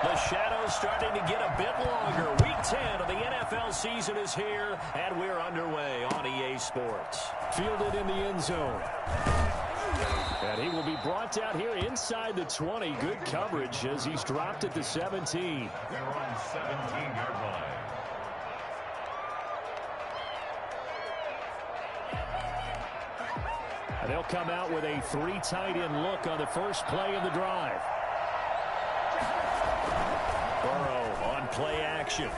The shadow's starting to get a bit longer. Week 10 of the NFL season is here, and we're underway on EA Sports. Fielded in the end zone. And he will be brought down here inside the 20. Good coverage as he's dropped at the 17. They're on 17-yard line. And they'll come out with a 3 tight end look on the first play of the drive. Burrow on play action.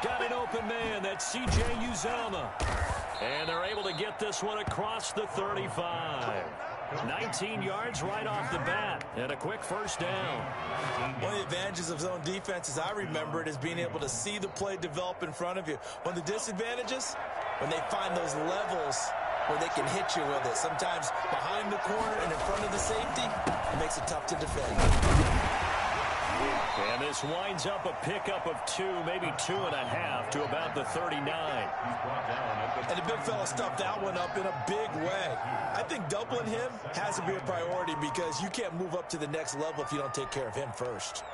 Got an open man. That's C.J. Uzomah. And they're able to get this one across the 35. 19 yards right off the bat. And a quick first down. One of the advantages of zone defense, as I remember it, is being able to see the play develop in front of you. One of the disadvantages, when they find those levels where they can hit you with it. Sometimes behind the corner and in front of the safety, it makes it tough to defend. And this winds up a pickup of 2, maybe 2.5 to about the 39. And the big fella stuffed that one up in a big way. I think doubling him has to be a priority because you can't move up to the next level if you don't take care of him first.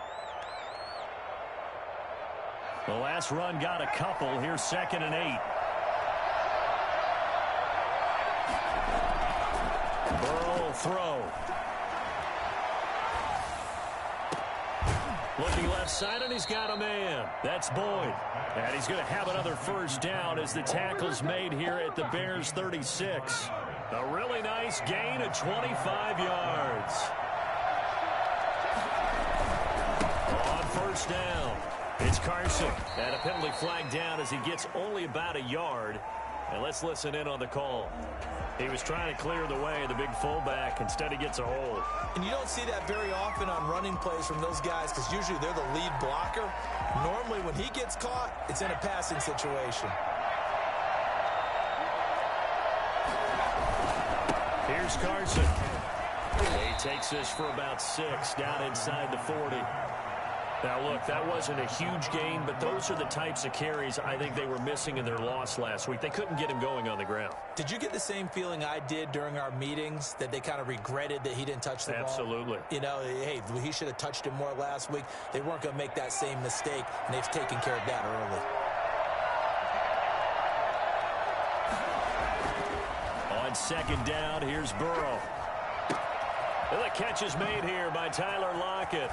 The last run got a couple. Here's 2nd and 8. Burrow will throw. Looking left side, and he's got a man. That's Boyd. And he's going to have another first down as the tackle's made here at the Bears' 36. A really nice gain of 25 yards. On first down, it's Carson. And a penalty flag down as he gets only about a yard. And let's listen in on the call. He was trying to clear the way, the big fullback. Instead, he gets a hold. And you don't see that very often on running plays from those guys because usually they're the lead blocker. Normally, when he gets caught, it's in a passing situation. Here's Carson. He takes this for about 6 down inside the 40. Now, look, that wasn't a huge gain, but those are the types of carries I think they were missing in their loss last week. They couldn't get him going on the ground. Did you get the same feeling I did during our meetings, that they kind of regretted that he didn't touch the ball? Absolutely. You know, hey, he should have touched it more last week. They weren't going to make that same mistake, and they've taken care of that early. On 2nd down, here's Burrow. Well, the catch is made here by Tyler Lockett.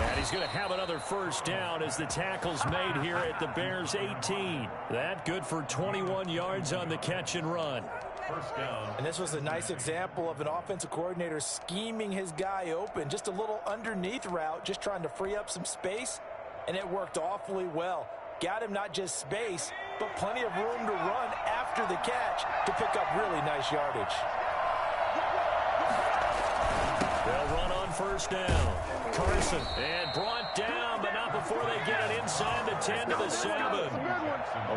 And he's going to have another first down as the tackle's made here at the Bears' 18. That good for 21 yards on the catch and run. First down. And this was a nice example of an offensive coordinator scheming his guy open. Just a little underneath route, just trying to free up some space, and it worked awfully well. Got him not just space, but plenty of room to run after the catch to pick up really nice yardage. They'll run on first down. Carson, and brought down, but not before they get it inside the 10 to the 7.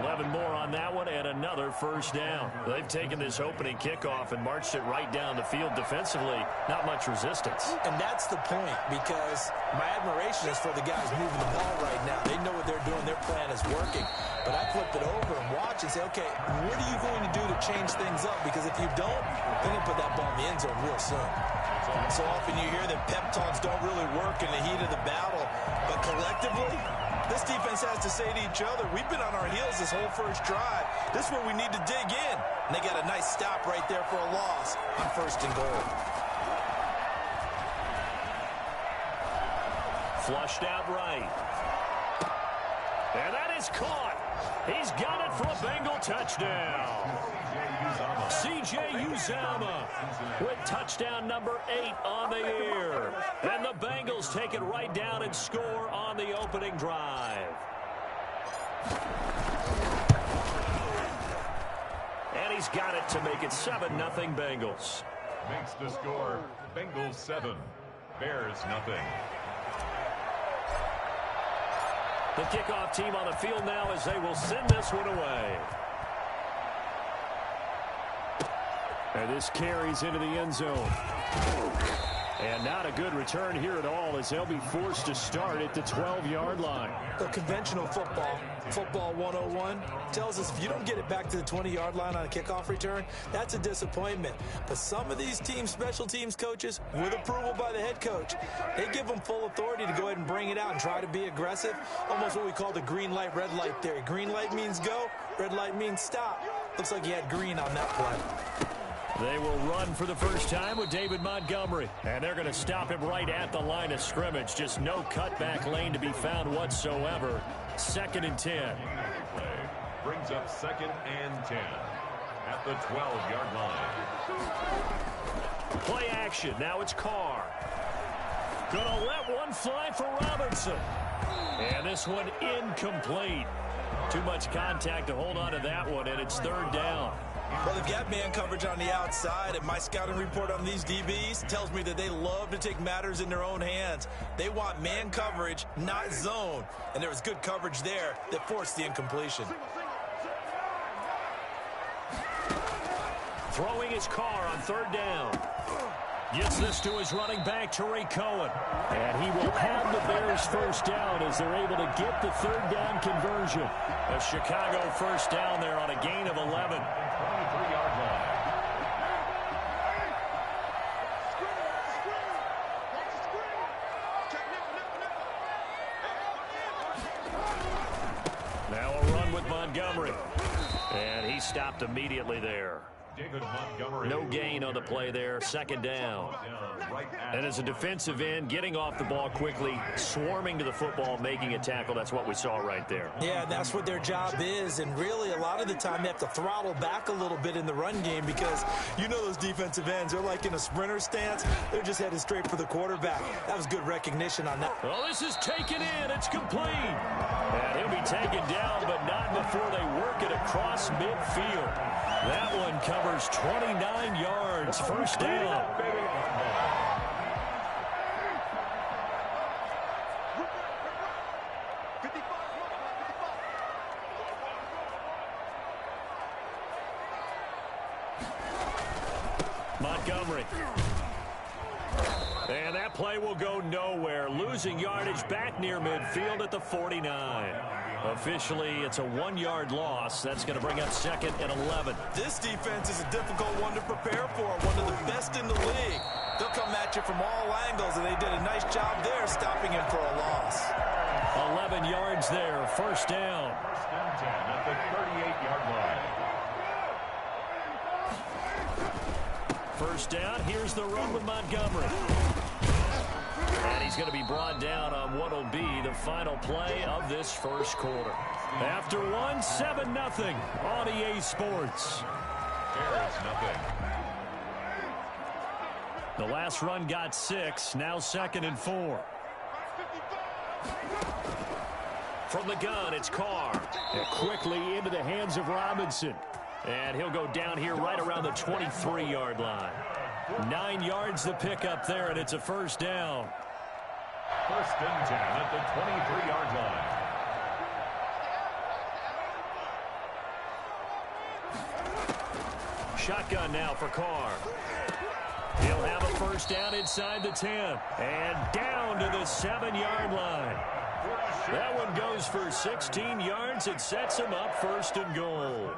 11 more on that one, and another first down. They've taken this opening kickoff and marched it right down the field defensively. Not much resistance. And that's the point, because my admiration is for the guys moving the ball right now. They know what they're doing. Their plan is working. But I flip it over and watch and say, okay, what are you going to do to change things up? Because if you don't, they're going to put that ball in the end zone real soon. So often you hear that pep talks don't really work in the heat of the battle. But collectively, this defense has to say to each other, we've been on our heels this whole first drive. This is where we need to dig in. And they got a nice stop right there for a loss on 1st and goal. Flushed out right. And that is caught. He's got it for a Bengal touchdown. C.J. Uzomah with touchdown number 8 on the year. And the Bengals take it right down and score on the opening drive. And he's got it to make it 7-0 Bengals. Makes the score Bengals 7, Bears nothing. The kickoff team on the field now as they will send this one away. And this carries into the end zone. And not a good return here at all as they'll be forced to start at the 12-yard line. The conventional football 101, tells us if you don't get it back to the 20-yard line on a kickoff return, that's a disappointment. But some of these special teams coaches, with approval by the head coach, they give them full authority to go ahead and bring it out and try to be aggressive. Almost what we call the green light, red light theory. Green light means go, red light means stop. Looks like he had green on that play. They will run for the first time with David Montgomery. And they're going to stop him right at the line of scrimmage. Just no cutback lane to be found whatsoever. 2nd and 10. Brings up 2nd and 10 at the 12-yard line. Play action. Now it's Carr. Gonna let one fly for Robinson. And this one incomplete. Too much contact to hold on to that one, and it's 3rd down. Well, they've got man coverage on the outside, and my scouting report on these DBs tells me that they love to take matters in their own hands. They want man coverage, not zone. And there was good coverage there that forced the incompletion. Throwing his Carr on 3rd down. Gets this to his running back, Tariq Cohen. And he will have the Bears first down as they're able to get the 3rd down conversion. A Chicago first down there on a gain of 11. 23-yard line. Now a run with Montgomery. And he stopped immediately there. David Montgomery. No gain on the play there. 2nd down. And as a defensive end, getting off the ball quickly, swarming to the football, making a tackle, that's what we saw right there. Yeah, that's what their job is. And really, a lot of the time, they have to throttle back a little bit in the run game because you know those defensive ends, they're like in a sprinter stance. They're just headed straight for the quarterback. That was good recognition on that. Well, this is taken in. It's complete. And he'll be taken down, but not before they work it across midfield. That one covers 29 yards. First down. Montgomery. And that play will go nowhere. Losing yardage back near midfield at the 49. Officially, it's a 1-yard loss. That's going to bring up 2nd and 11. This defense is a difficult one to prepare for, one of the best in the league. They'll come at you from all angles, and they did a nice job there stopping him for a loss. 11 yards there, first down. 1st and 10 at the 38-yard line. First down, here's the run with Montgomery. And he's going to be brought down on what will be the final play of this first quarter. After one, 7-0 on EA Sports. Bears nothing. The last run got 6, now 2nd and 4. From the gun, it's Carr. And quickly into the hands of Robinson. And he'll go down here right around the 23-yard line. 9 yards to pick up there, and it's a first down. 1st and 10 at the 23-yard line. Shotgun now for Carr. He'll have a first down inside the 10. And down to the 7-yard line. That one goes for 16 yards. It sets him up 1st and goal.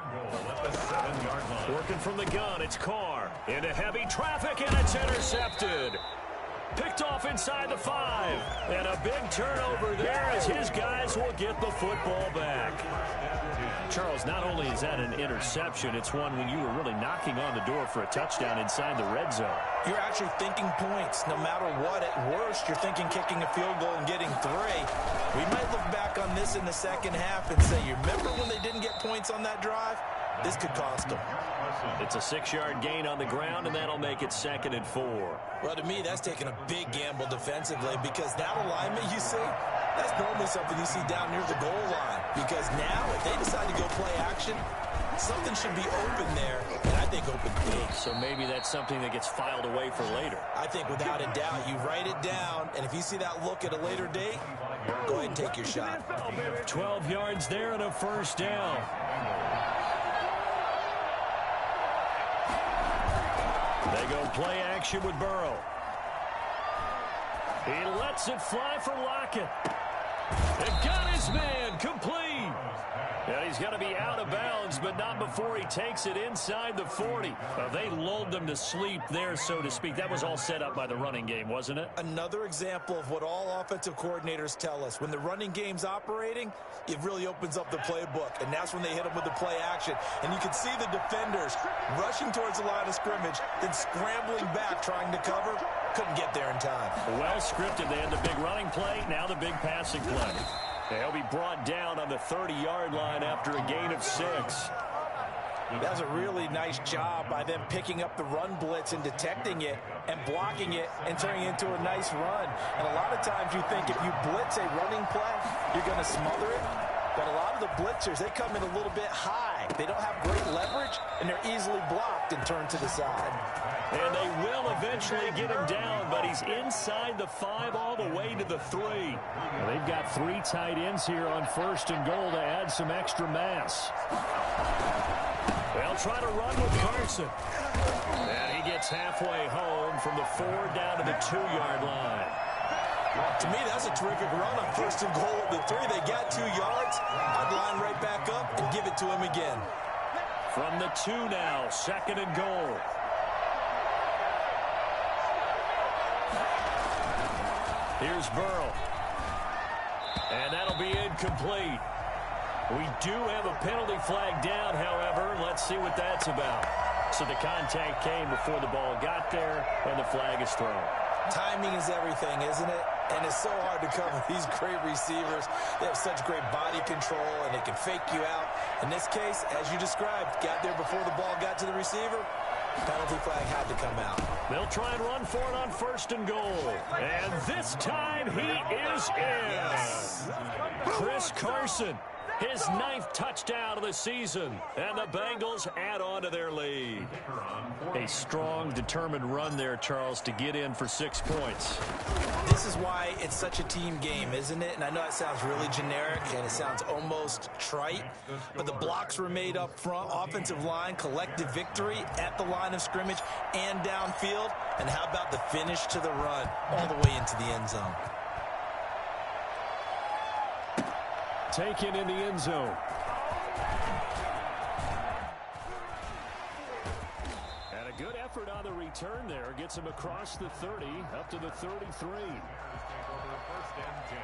At the 7-yard line. Working from the gun, it's Carr. Into heavy traffic, and it's intercepted. Picked off inside the 5. And a big turnover there as his guys will get the football back. Charles, not only is that an interception, it's one when you were really knocking on the door for a touchdown inside the red zone. You're actually thinking points. No matter what, at worst, you're thinking kicking a field goal and getting 3. We might look back on this in the second half and say, you remember when they didn't get points on that drive? This could cost them. It's a 6-yard gain on the ground, and that'll make it 2nd and 4. Well, to me, that's taking a big gamble defensively because that alignment you see, that's normally something you see down near the goal line. Because now, if they decide to go play action, something should be open there, and I think open big. So maybe that's something that gets filed away for later. I think without a doubt, you write it down, and if you see that look at a later date, go ahead and take your shot. 12 yards there and a first down. They go play action with Burrow. He lets it fly for Lockett. And got his man complete. And he's going to be out of bounds, but not before he takes it inside the 40. They lulled them to sleep there, so to speak. That was all set up by the running game, wasn't it? Another example of what all offensive coordinators tell us. When the running game's operating, it really opens up the playbook, and that's when they hit them with the play action. And you can see the defenders rushing towards the line of scrimmage, then scrambling back trying to cover. Couldn't get there in time. Well scripted. They had the big running play, now the big passing play. They'll be brought down on the 30-yard line after a gain of 6. That was a really nice job by them picking up the run blitz and detecting it and blocking it and turning it into a nice run. And a lot of times you think if you blitz a running play, you're going to smother it. But a lot of the blitzers, they come in a little bit high. They don't have great leverage, and they're easily blocked and turned to the side. And they will eventually get him down, but he's inside the 5 all the way to the 3. Well, they've got 3 tight ends here on 1st and goal to add some extra mass. They'll try to run with Carson. And he gets halfway home from the 4 down to the 2-yard line. To me, that's a terrific run on 1st and goal at the 3. They got 2 yards. I'd line right back up and give it to him again. From the 2 now, 2nd and goal. Here's Burrow. And that'll be incomplete. We do have a penalty flag down, however. Let's see what that's about. So the contact came before the ball got there, and the flag is thrown. Timing is everything, isn't it? And it's so hard to cover these great receivers. They have such great body control, and they can fake you out. In this case, as you described, got there before the ball got to the receiver. Penalty flag had to come out. They'll try and run for it on 1st and goal. And this time he is in. Yes. Chris Carson, his 9th touchdown of the season. And the Bengals add on to their lead. A strong, determined run there, Charles, to get in for 6 points. This is why it's such a team game, isn't it? And I know it sounds really generic and it sounds almost trite, but the blocks were made up front, offensive line, collective victory at the line of scrimmage and downfield. And how about the finish to the run all the way into the end zone? Taken in the end zone. And a good effort on the return there. Gets him across the 30 up to the 33. 1st and 10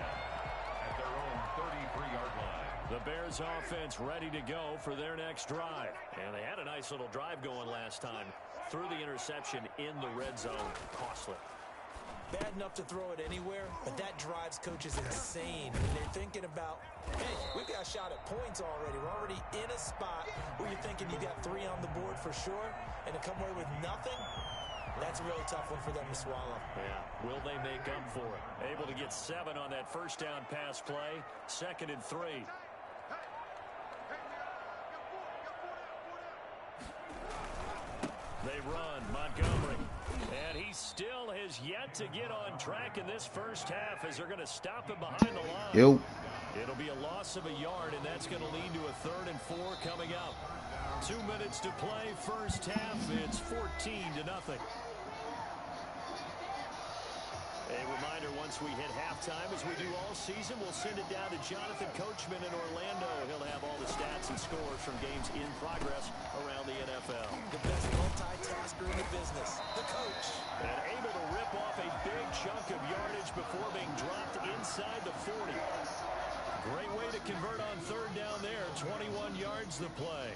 at their own 33-yard line. The Bears offense ready to go for their next drive. And they had a nice little drive going last time. Threw the interception in the red zone. Costly. Bad enough to throw it anywhere, but that drives coaches insane when they're thinking about, hey, we've got a shot at points already. We're already in a spot where you're thinking you got 3 on the board for sure, and to come away with nothing, that's a really tough one for them to swallow. Yeah, will they make up for it? Able to get 7 on that 1st down pass play. 2nd and 3. They run, Montgomery. And he still has yet to get on track in this 1st half as they're going to stop him behind the line. It'll be a loss of a yard, and that's going to lead to a 3rd and 4 coming up. 2 minutes to play, 1st half. It's 14-0. A reminder, once we hit halftime, as we do all season, we'll send it down to Jonathan Coachman in Orlando. He'll have all the stats and scores from games in progress around the NFL. The best multitasker in the business, the coach. And able to rip off a big chunk of yardage before being dropped inside the 40. Great way to convert on 3rd down there. 21 yards the play.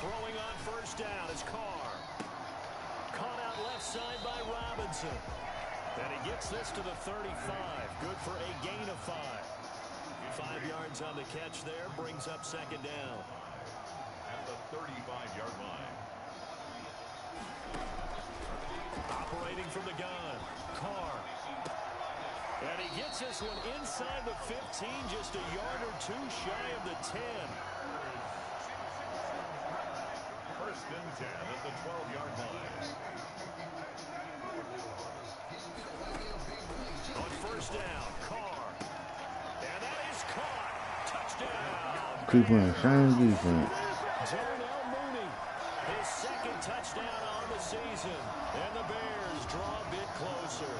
Throwing on 1st down is Carr. Caught out left side by Robinson. And he gets this to the 35. Good for a gain of 5. 5 yards on the catch there. Brings up 2nd down. At the 35-yard line. Operating from the gun. Carr. And he gets this one inside the 15. Just a yard or 2 shy of the 10. 1st and 10 at the 12-yard line. On 1st down, Carr. And that is first down. Keep playing same defense. Darnell Mooney, his second touchdown on the season. And the Bears draw a bit closer.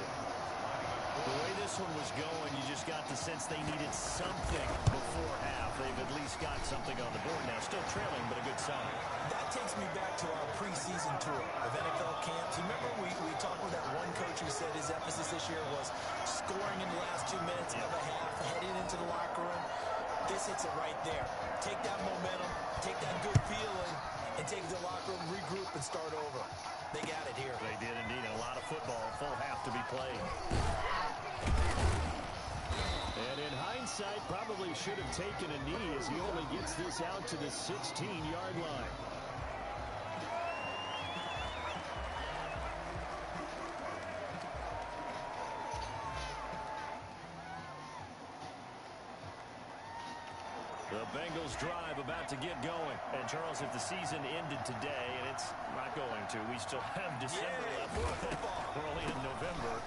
The way this one was going, you just got the sense they needed something before half. They've at least got something on the board now. Still trailing, but a good sign. That takes me back to our preseason tour of NFL camps. You remember we talked with that one coach who said his emphasis this year was scoring in the last 2 minutes of a half, heading into the locker room. This hits it right there. Take that momentum, take that good feeling, and take the locker room, regroup, and start over. They got it here. They did indeed. A lot of football, full half to be played. And in hindsight, probably should have taken a knee as he only gets this out to the 16-yard line. The Bengals drive about to get going. And, Charles, if the season ended today, and it's not going to, we still have December left. We're only in November.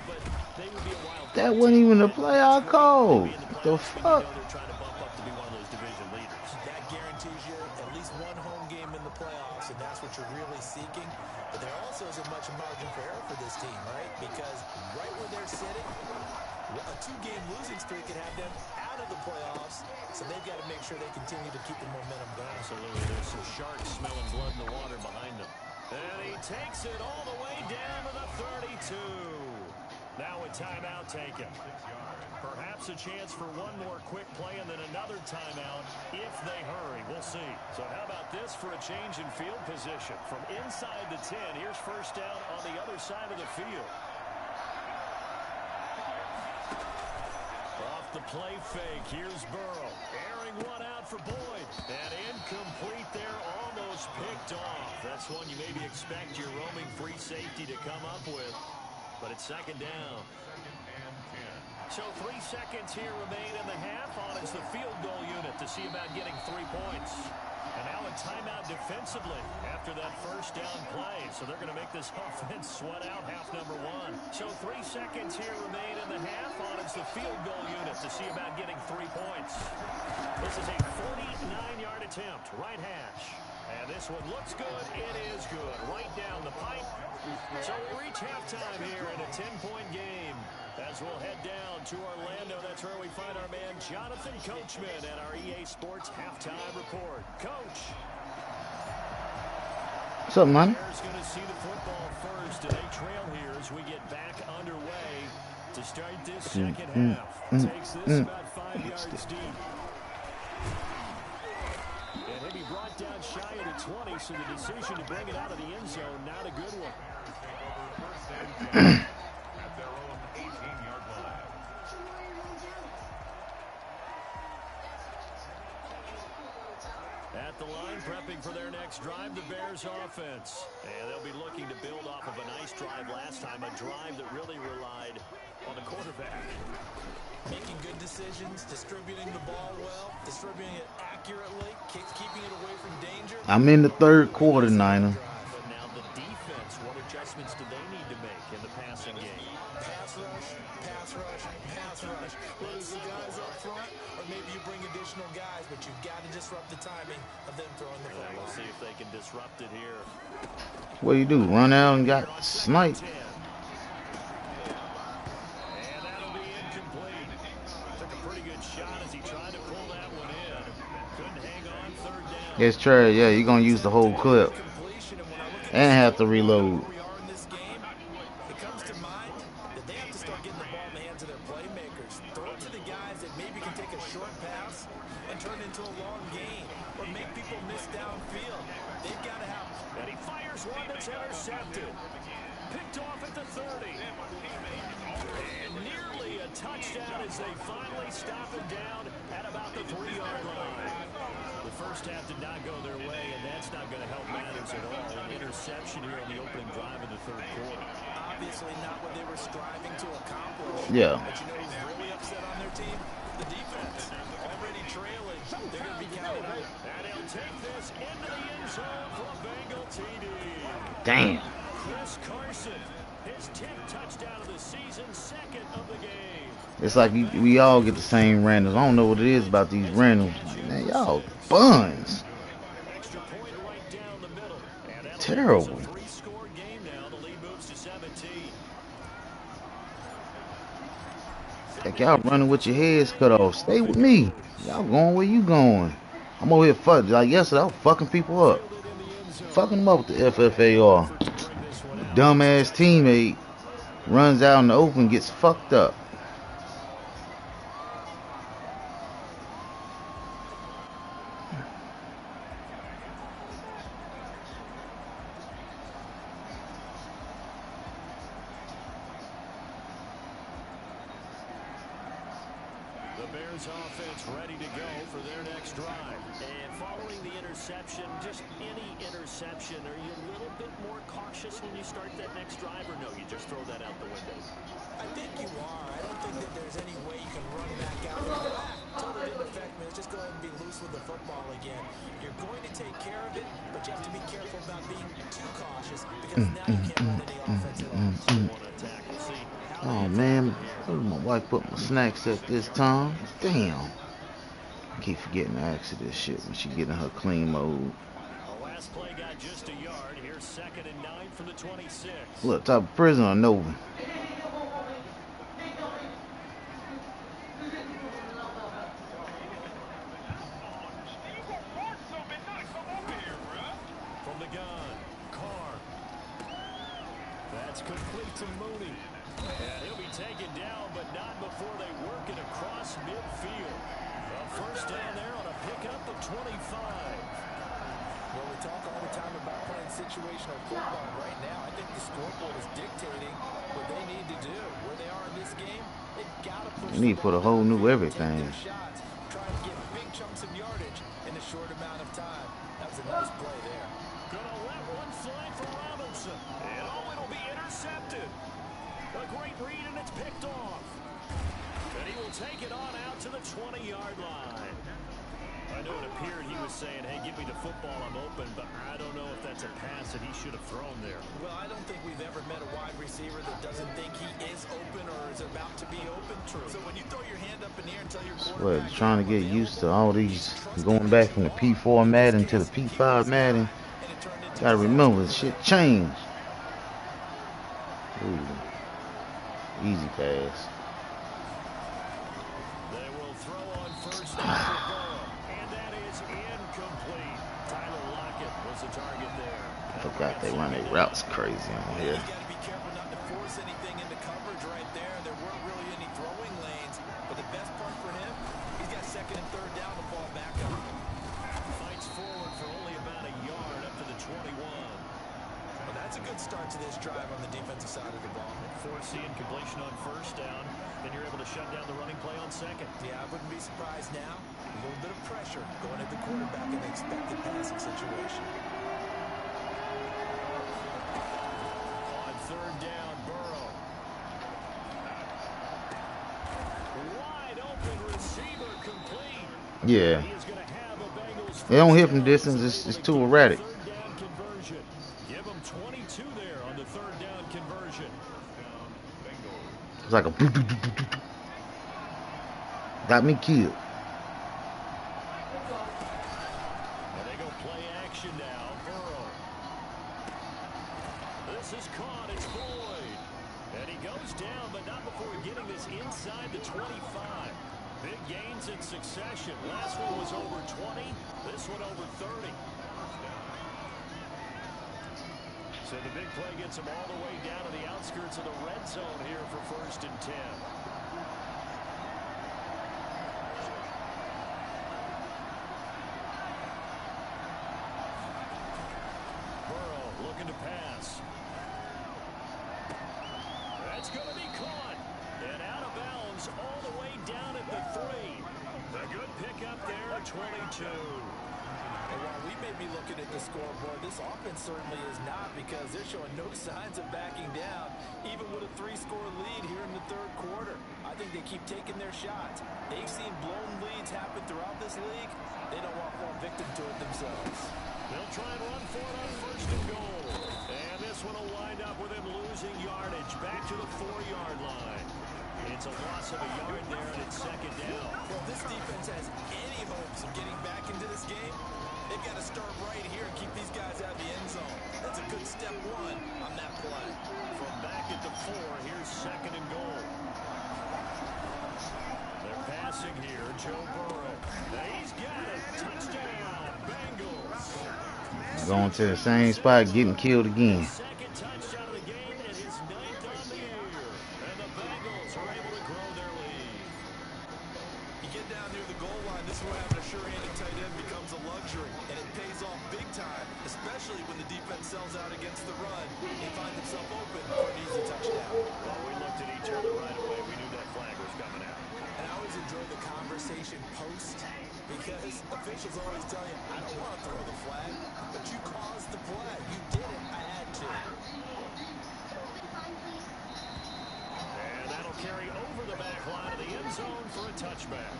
But they would be a wild That wasn't even a playoff call. What the fuck? They're trying to bump up to be one of those division leaders. That guarantees you at least one home game in the playoffs, and that's what you're really seeking. But there also isn't much margin for error for this team, right? Because right where they're sitting, a 2-game losing streak could have them out of the playoffs, so they've got to make sure they continue to keep the momentum going. Absolutely. There's some sharks smelling blood in the water behind them. And he takes it all the way down to the 32. Now a timeout taken. Perhaps a chance for one more quick play and then another timeout if they hurry. We'll see. So how about this for a change in field position? From inside the 10, here's first down on the other side of the field. Off the play fake, here's Burrow. Airing one out for Boyd. And incomplete there, almost picked off. That's one you maybe expect your roaming free safety to come up with. But it's second down. So 3 seconds here remain in the half. On is the field goal unit to see about getting 3 points. And now a timeout defensively after that first down play. So they're going to make this offense sweat out half number 1. So 3 seconds here remain in the half. On is the field goal unit to see about getting 3 points. This is a 49-yard attempt, right hash. And this one looks good. It is good. Right down the pipe. So we reach halftime here in a 10-point game. As we'll head down to Orlando, that's where we find our man Jonathan Coachman at our EA Sports Halftime Report. Coach. What's up, man? Bears going to see the football first, and they trail here as we get back underway to start this second half. Takes this about 5 yards deep. And he'll be brought down shy of the 20, so the decision to bring it out of the end zone, not a good one. At their own 18-yard line. At the line, prepping for their next drive, the Bears offense. And they'll be looking to build off of a nice drive last time, a drive that really relied on the quarterback. Making good decisions, distributing the ball well, distributing it accurately, keeping it away from danger. I'm in the third quarter, Niner. But now the defense, what adjustments do they need to make in the passing game? Pass rush, pass rush, pass rush. Whether it's the guys up front or maybe you bring additional guys, but you've got to disrupt the timing of them throwing the And we'll football. see if they can disrupt it here. What do you do? Run out and got sniped? And that'll be incomplete. Took a pretty good shot as he tried to pull that one in. Couldn't hang on third down. Yes, Trey. Yeah, you're going to use the whole clip Completion, and when I look at and have to reload. where we are in this game, it comes to mind that they have to start getting the ball in the hands of their playmakers. Throw it to the guys that maybe can take a short pass and turn it into a long gain or make people miss downfield. They've got to have. And he fires one that's intercepted. Picked off at the 30. And nearly a touchdown as they finally stop him down at about the 3-yard line. The first half did not go their way, and that's not going to help matters at all. An interception here on the opening drive of the third quarter. Obviously not what they were striving to accomplish. Yeah. But you know who's really upset on their team? The defense. Already trailing. They're going to be counted out. And he'll take this into the end zone for a Bengal TD. Damn. Chris Carson His 10th touchdown of the season, second of the game. It's like we all get the same randoms. I don't know what it is about these randoms. Man, y'all buns. Extra point right down the middle. And that'll Terrible. make this a 3-score game now. The lead moves to 17. Like y'all running with your heads cut off. Stay with me. Y'all going where you going. I'm over here fucking. Like yesterday, I was fucking people up. Fucking them up with the FFAR. Dumbass teammate runs out in the open, gets fucked up. The Bears offense ready to go for their next drive. And following the interception, just any interception, are you a little bit more cautious when you start that next drive, or no, you just throw that out the window? I think you are. I don't think that there's any way you can run back out and go, total didn't affect me. Let's just go ahead and be loose with the football again. You're going to take care of it, but you have to be careful about being too cautious because now you can't run any offense at all. Oh man, my wife put my snacks at this time. Damn. I keep forgetting to ask her this shit when she get in her clean mode. The last play got just a yard. Here's 2nd and 9 from the 26. Look, type of prison or Nova. From the gun, Carr. That's complete to Mooney. And he'll be taken down, but not before they work it across midfield. A first down there on a pickup of 25. Well, we talk all the time about playing situational football. Right now, I think the scoreboard is dictating what they need to do. Where they are in this game, they've got to push. They need to put a whole new everything. Shots, trying to get big chunks of yardage in a short amount of time. That was a nice play there. Gonna let one fly for Robinson. And it'll be intercepted. A great read, and it's picked off. And he will take it on out to the 20-yard line. I know it appeared he was saying, hey, give me the football, I'm open, but I don't know if that's a pass that he should have thrown there. Well, I don't think we've ever met a wide receiver that doesn't think he is open or is about to be open. True. So when you throw your hand up in the air and tell your quarterback, trying to get used to all these, going back from the P4 Madden to the P5 Madden. Gotta remember, shit changed. Ooh. Easy pass. They will throw on first down for Burrow, and that is incomplete. Tyler Lockett was the target there. I forgot they run their routes crazy on here. you got to be careful not to force anything into coverage right there. There weren't really any throwing lanes, but the best part for him, he's got 2nd and 3rd down to fall back on. Fights forward for only about a yard up to the 21. Well, that's a good start to this drive on the defensive side of the ball. Forcing completion on first down, then you're able to shut down the running play on 2nd. Yeah, I wouldn't be surprised now. A little bit of pressure going at the quarterback in an expected passing situation. On 3rd down, Burrow. Wide open receiver complete. Yeah. He is going to have a Bengals. They don't hit from distance. It's too erratic. 3rd down conversion. Give them 22 there on the 3rd down conversion. It's like a got me killed. And they go play action now. Burrow. This is caught. It's Boyd. And he goes down, but not before getting this inside the 25. Big gains in succession. Last one was over 20. This one over 30. So the big play gets him all the way down to the outskirts of the red zone here for 1st and 10. Burrow looking to pass. That's going to be caught. And out of bounds all the way down at the 3. A good pickup there at 22. And while we may be looking at the scoreboard, this offense certainly is not, because they're showing no signs of backing down, even with a 3-score lead here in the 3rd quarter. I think they keep taking their shots. They've seen blown leads happen throughout this league. They don't want to fall victim to it themselves. They'll try and run for it on 1st and goal. And this this one will wind up with him losing yardage back to the 4-yard line. It's a loss of a yard there, and it's second down. Well, if this defense has any hopes of getting back into this game, they've got to start right here and keep these guys out of the end zone. That's a good step one on that play. From back at the 4, here's second and goal. They're passing here, Joe Burrow. He's got it. Touchdown, Bengals. Going to the same spot, getting killed again. Second touchdown of the game and his 9th on the year. And the Bengals are able to grow their lead. You get down near the goal line, this is where having a sure-handed tight end becomes a luxury, and it pays off big time, especially when the defense sells out against the run. They find themselves open for an easy touchdown. Well, we looked at each other right away. We knew that flag was coming out. And I always enjoy the conversation post, because officials always tell you, I don't want to throw the flag, but you caused the play. You did it. I had to. And that'll carry over the back line of the end zone for a touchback.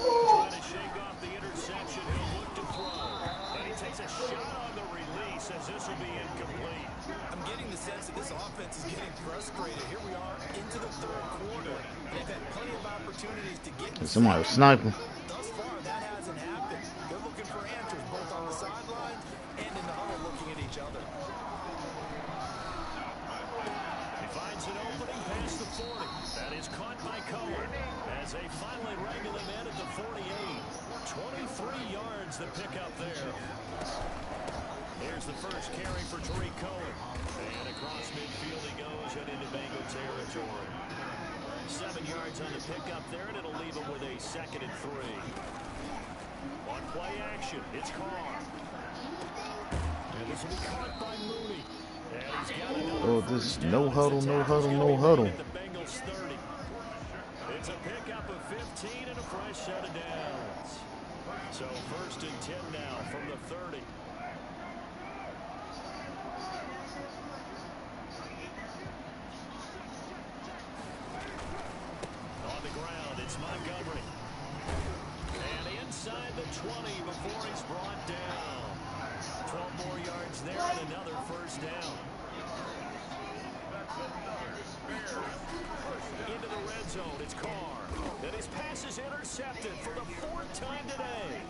Trying to shake off the interception. He'll look to throw. And he takes a shot on the release as this will be incomplete. I'm getting the sense that this offense is getting frustrated. Here we are into the third quarter. They've had plenty of opportunities to get in. Somebody was sniping. Thus far, that hasn't happened. They're looking for answers, both on the sidelines and in the huddle looking at each other. He finds an opening past the 40. That is caught by Cohen as they finally wrangle him in at the 48. 23 yards to pick up there. Here's the first carry for Tariq Cohen. And across midfield he goes and into Bengal territory. 7 yards on the pickup there, and it'll leave him with a 2nd and 3. On play action, it's Carr. And this will be caught by Mooney. And he's got another. Oh, this no huddle, no huddle, no huddle. At the Bengals 30. It's a pickup of 15 and a fresh set of downs. So 1st and 10 now from the 30. On the ground, it's Montgomery. And inside the 20 before he's brought down. 12 more yards there and another first down. Into the red zone, it's Carr. And his pass is intercepted for the 4th time today.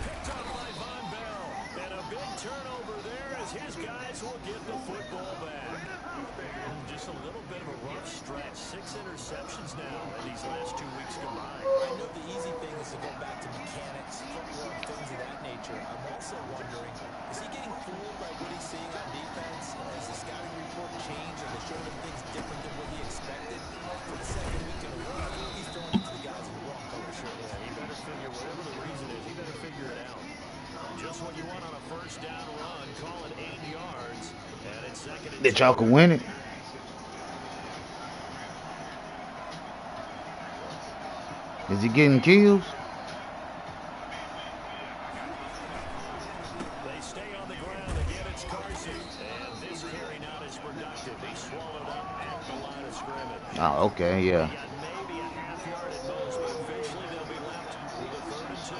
Picked up by Von Bell. And a big turnover there as his guys will get the football back. Just a little bit of a rough stretch. 6 interceptions now in these last 2 weeks combined. I know the easy thing is to go back to mechanics, footwork, things of that nature. I'm also wondering, is he getting fooled by what he's seeing on defense? Has the scouting report changed? Are they showing him things different than what he expected? For the 2nd week in a row, he's throwing it to the guys in the wrong color shirt. Yeah, he better figure, whatever the reason is, he better figure it out. Just what you want on a first down run, call it 8 yards. And it's 2nd and 10. That y'all can win it. Is he getting kills? They stay on the ground. Again, it's Carson. And this carry not as productive. He swallowed up at the line of scrimmage. Oh, okay, yeah. He got maybe a half yard at most, but officially they'll be left with a 3rd and 2.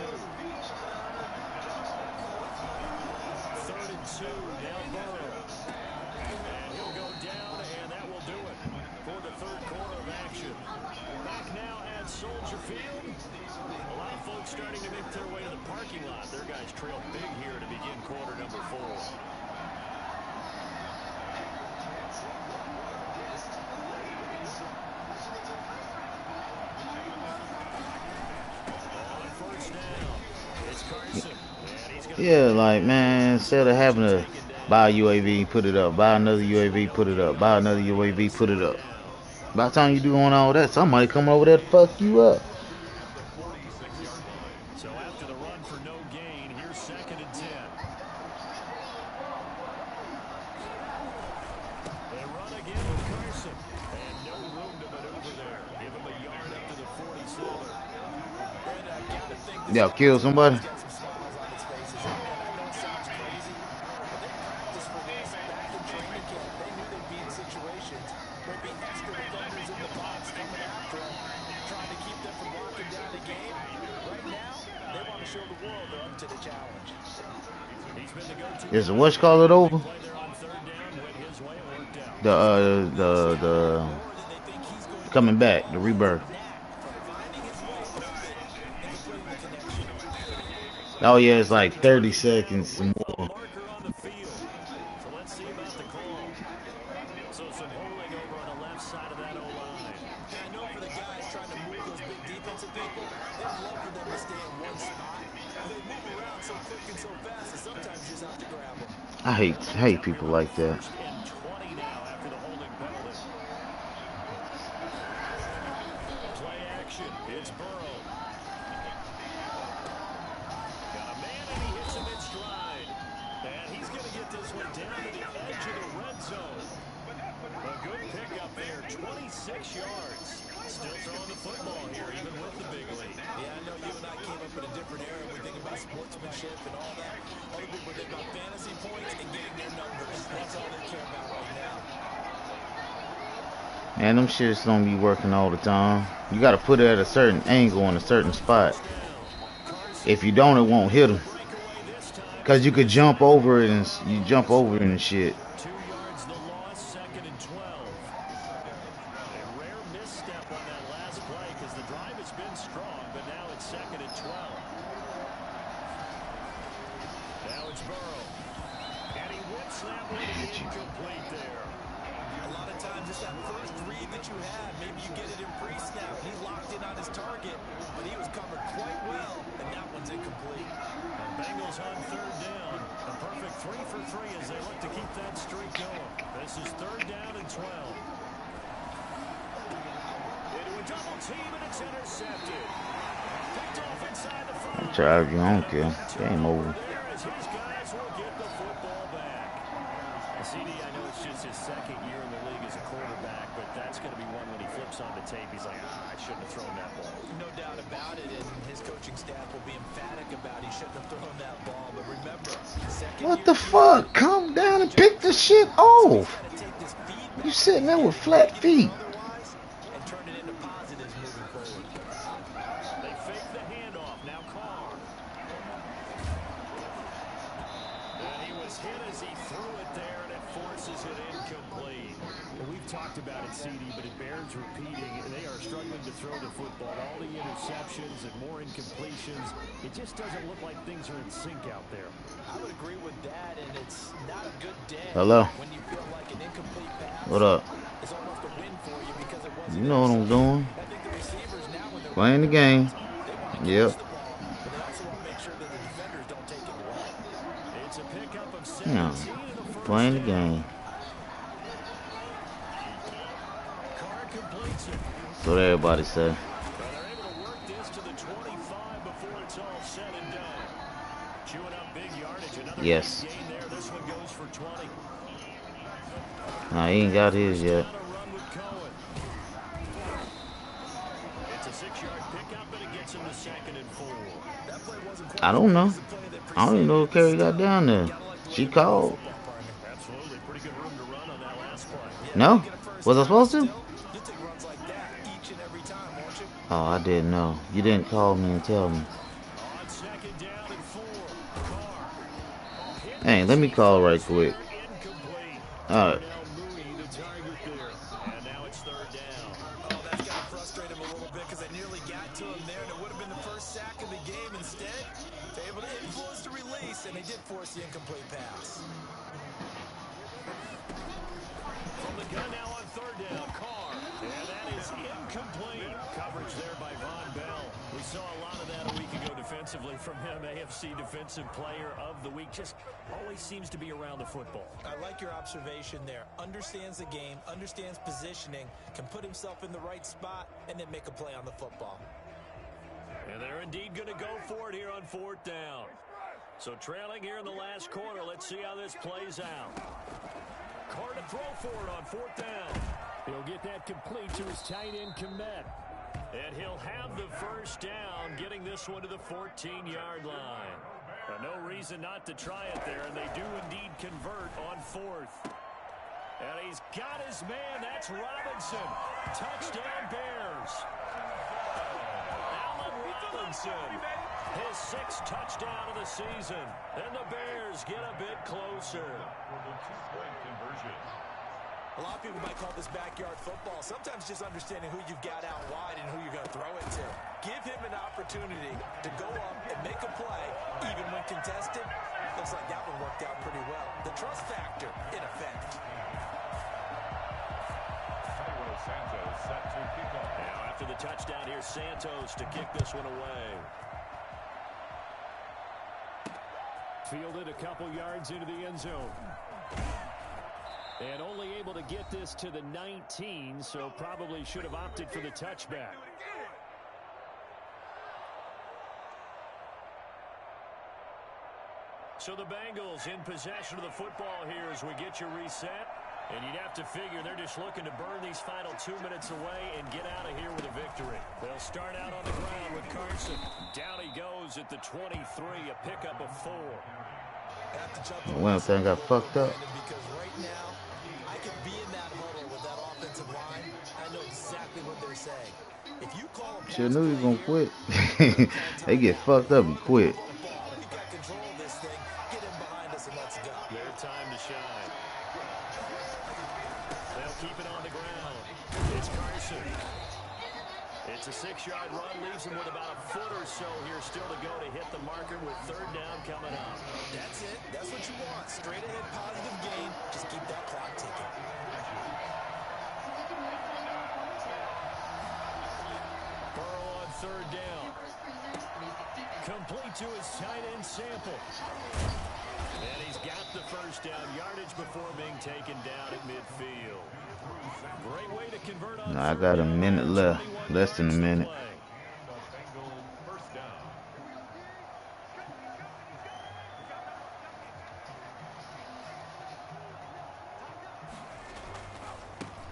3rd and 2, now Burrow. And he'll go down, and that will do it for the 3rd quarter of action. Back now at Soldier Field. A lot of folks starting to make their way to the parking lot. Their guys trail big here to begin quarter number 4. On first down, it's Carson. And he's gonna Yeah, like, man, instead of having to buy a UAV, put it up, buy another UAV, put it up, buy another UAV, put it up. By the time you doing all that, somebody coming over there to fuck you up. So after the run for no gain, here's 2nd and 10. They run again with Carson. And no room to maneuver there. Give him a yard up to the 47. Yeah, kill somebody. Got some smiles on his face. I know it sounds crazy, game. Right now, they want to show the world they're up to the challenge. Is the what's call it over? The coming back, the rebirth. Oh yeah, it's like 30 seconds some more. So let's see about the call. So some holding over on the left side of that O-line. And I know for the guys trying to move those big defensive people, they'd love for them to stay in one spot. They move around so quick and so fast that sometimes you just have to grab them. I hate people like that. First and 20 now after the holding penalty. Play action. It's Burrow. Got a man and he hits him in stride. And he's going to get this one down to the edge of the red zone. A good pickup there, 26 yards. Still throwing the football here, even with the big lead. Yeah, I know you and I came up in a different era. We think about sportsmanship and all that. Other people think about fantasy points and getting their numbers. That's all they care about right now. Man, them shits don't be working all the time. You gotta put it at a certain angle in a certain spot. If you don't, it won't hit them. Cause you could jump over it and you jump over it and shit. 2 yards the loss, second and 12. A rare misstep on that last play because the drive has been strong, but now it's second and 12. Now it's Burrow. And he whips that one incomplete there. A lot of times it's that first read that you have. Maybe you get it in pre-snap. He locked in on his target, but he was covered quite well, and that one's incomplete. Bengals on third down. A perfect 3 for 3 as they look to keep that streak going. This is third down and 12. Into a double team and it's intercepted. Picked off inside the 5. Try again, I don't care. Game over. There as his guys will get the football back. CD, I know it's just his second year in the league as a quarterback, but that's going to be one when he flips on the tape. He's like, I shouldn't have thrown that ball. No doubt about it, and his coaching staff will be emphatic about he shouldn't have thrown that ball. But remember, What the fuck? Come down and pick the shit off. You sitting there with flat feet. And turn it into positives moving forward. They fake the handoff. Now Carr. And he was hit as he threw it there, and it forces it incomplete. Well, we've talked about it, CD, but it bears repeating. They are struggling to throw the football. All the interceptions and more incompletions. It just doesn't look like things are in sync out there. I would agree with that, and it's not a good day. Hello. When you feel like an incomplete pass. What up? It's almost a win for you because it wasn't. You know what I'm doing. I think the receivers now when they're Playing the game. Yep. but they also want to make sure that the defenders don't take it away. It's a pickup of 17 No. in the first Playing the down. game. Carr completes it. That's what everybody say. And they're able to work this to the 25 before it's all said and done. Chewing up big yardage. Another Yes. big gain there. This one goes for 20. Nah, he ain't got his yet. On a run with Cohen. It's a 6-yard pickup, and it gets him to second and 4. That play wasn't quite I don't know. the play that I don't even know if Kerry got down there. She called. Absolutely. Pretty good room to run on that last play. No? Was I supposed to? You'll take runs like that each and every time, won't you? Oh, I didn't know. You didn't call me and tell me. On second down and 4. Carr. Hey, let me call right quick. Incomplete. All right. Now Mooney, the target there. And now it's third down. Oh, that's got to frustrate him a little bit because I nearly got to him there, and it would have been the first sack of the game. Instead, they're able to influence the release, and they did force the incomplete pass. From the gun now on third down, Carr. And that is incomplete. Coverage there by Von Bell. We saw a lot of that a week ago defensively from him. AFC Defensive Player of the Week. Just always seems to be around the football. I like your observation there. Understands the game, understands positioning, can put himself in the right spot, and then make a play on the football. And they're indeed going to go for it here on fourth down. So trailing here in the last quarter. Let's see how this plays out. Carr to throw for it on fourth down. He'll get that complete to his tight end, Kmet. And he'll have the first down, getting this one to the 14-yard line. No reason not to try it there, and they do indeed convert on fourth. And he's got his man. That's Robinson. Touchdown, Bears. Allen Robinson. His 6th touchdown of the season. And the Bears get a bit closer. For the two-point conversion. A lot of people might call this backyard football. Sometimes just understanding who you've got out wide and who you're going to throw it to. Give him an opportunity to go up and make a play, even when contested. Looks like that one worked out pretty well. The trust factor, in effect. Santos set to kick off. Now after the touchdown, here's Santos to kick this one away. Fielded a couple yards into the end zone. And only able to get this to the 19, so probably should have opted for the touchback. So the Bengals in possession of the football here as we get you reset. And you'd have to figure they're just looking to burn these final 2 minutes away and get out of here with a victory. They'll start out on the ground with Carson. Down he goes at the 23, a pickup of 4. One thing got fucked up. Because right now, I could be in that huddle with that offensive line. I know exactly what they're saying. If you call a Sure knew he was gonna quit. They get fucked up and quit. We got control of this thing. Get him behind us and let's go. Their time to shine. They'll keep it on the ground. It's Carson. It's a 6-yard run, leaves him with about a foot or so here still to go to hit the marker with 3rd down coming up. That's it. That's what you want. Straight ahead positive gain. Just keep that clock ticking. Burrow on 3rd down. Complete to his tight end Sample. And he's got the 1st down yardage before being taken down at midfield. Great way to convert on. I got a minute left. Less than a minute. Bengals first down.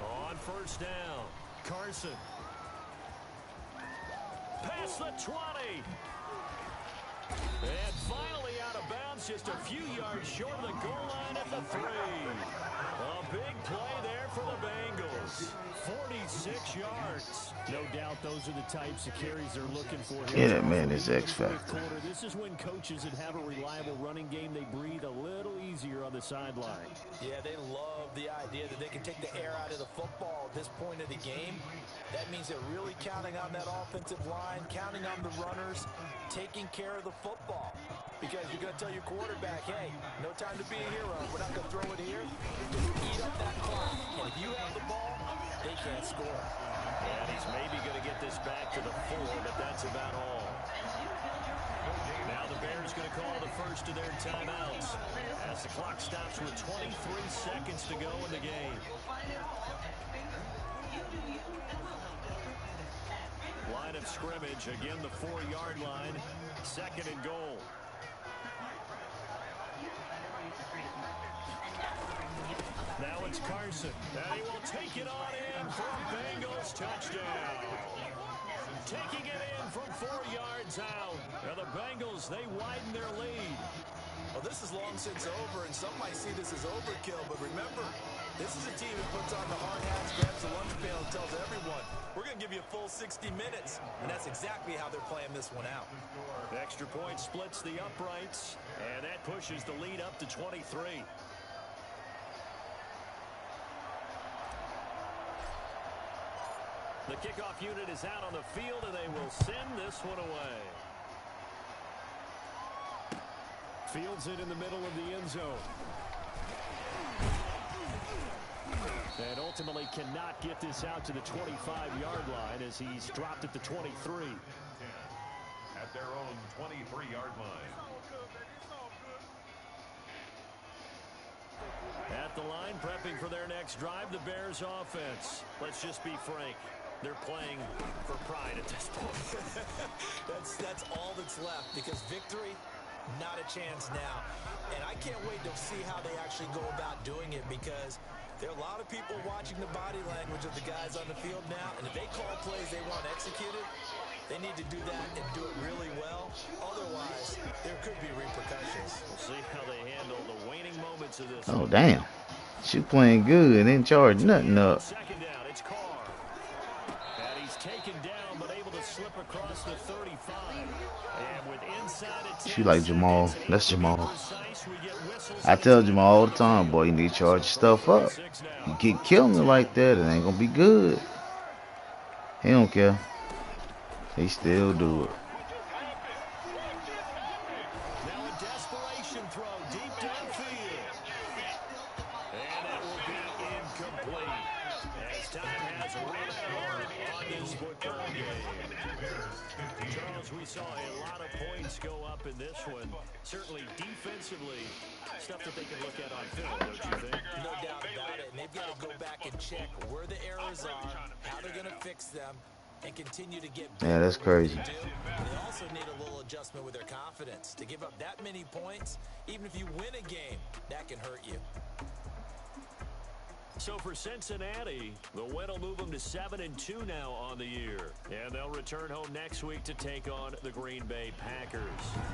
On 1st down, Carson. Past the 20. And finally out of bounds, just a few yards short of the goal line at the 3. A big play there for the Bengals. 46 yards. No doubt those are the types of carries they're looking for here. Yeah, that man is X Factor. This is when coaches that have a reliable running game, they breathe a little easier on the sideline. Yeah, they love the idea that they can take the air out of the football at this point of the game. That means they're really counting on that offensive line, counting on the runners, taking care of the football. Because you're going to tell your quarterback, hey, no time to be a hero. We're not going to throw it here. Just eat up that clock. And if you have the ball, they can't score. And he's maybe going to get this back to the 4, but that's about all. Now the Bears going to call the first of their timeouts as the clock stops with 23 seconds to go in the game. Line of scrimmage, again the 4-yard line, 2nd and goal. Now it's Carson, and he will take it on in for a Bengals touchdown. Taking it in from 4 yards out. Now the Bengals, they widen their lead. Well, this is long since over, and some might see this as overkill, but remember, this is a team that puts on the hard hats, grabs the lunch pail, and tells everyone, we're going to give you a full 60 minutes, and that's exactly how they're playing this one out. The extra point splits the uprights, and that pushes the lead up to 23. The kickoff unit is out on the field, and they will send this one away. Fields it in the middle of the end zone. And ultimately cannot get this out to the 25-yard line as he's dropped at the 23. At their own 23-yard line. At the line, prepping for their next drive, the Bears offense. Let's just be frank. They're playing for pride at this point. That's all that's left, because victory, not a chance now. And I can't wait to see how they actually go about doing it, because there are a lot of people watching the body language of the guys on the field now, and if they call plays they want executed, they need to do that and do it really well. Otherwise, there could be repercussions. We'll see how they handle the waning moments of this. Oh, damn. She playing good and didn't charge nothing up. 2nd down, it's Carr. And he's taken down, but able to slip across the 35. She like Jamal. That's Jamal. I tell Jamal all the time, boy, you need to charge your stuff up. You keep killing me like that, it ain't gonna be good. He don't care. He still do it. Now a desperation throw deep downfield. And it will be incomplete. As time has run out on this football game. Charles, we saw a lot of points go up in this one. Certainly defensively, stuff that they can look at on film, don't you think? No doubt about it. And they've got to go back and check where the errors are, how they're going to fix them, and continue to get better. Yeah, that's crazy. They also need a little adjustment with their confidence. To give up that many points, even if you win a game, that can hurt you. So for Cincinnati, the win will move them to 7-2 now on the year. And they'll return home next week to take on the Green Bay Packers.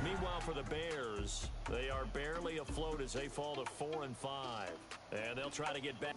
Meanwhile, for the Bears, they are barely afloat as they fall to 4-5. And they'll try to get back.